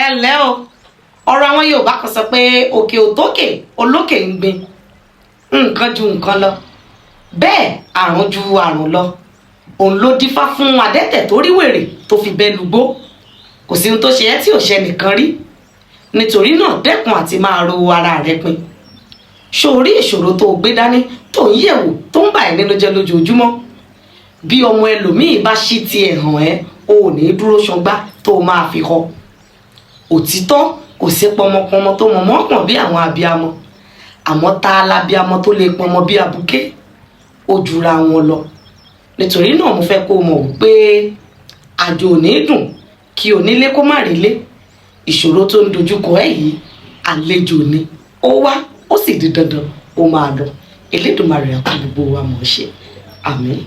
ẹ lẹ́ o ọ̀rọ̀ àwọn Yorùbá kan sọ pé òkè ò tókè olókè ń gbin nǹkan ju nǹkan lọ bẹ́ẹ̀ àrùn ju àrùn lọ òun ló dífá fún adẹ́tẹ̀ tó rí wèrè tó fi bẹ́ lugbó kò sí ohun tó ṣe ẹ́ tí ò ṣe nìkan rí nítorí náà dẹ́kun àti máa ro ara rẹ pin ṣòrí ìṣòro tó gbé dání tó ń yẹ̀wò tó ń bà ẹ́ nínú jẹ́ lójoojúmọ́ bí ọmọ ẹlòmíì bá ṣí tiẹ̀ hàn ẹ́ o ò ní dúró ṣọgbá tó máa fi họ òtítọ́ kò sí pọmọpọmọ tó mọ mọ́kàn bí àwọn abiyamọ àmọ́ tá a lábíamọ tó lè pọmọ bí abuké ó jura wọn lọ nítorí náà mo fẹ́ kó mọ̀ wípé àjò ò ní dùn kí onílé kó má rílé ìṣòro tó ń dojúkọ ẹ́ yìí àlejò ni ó wá ó sì di dandan ó máa lọ Elédùmarè á kó gbogbo wa mọ̀ ọ́ ṣe àmín.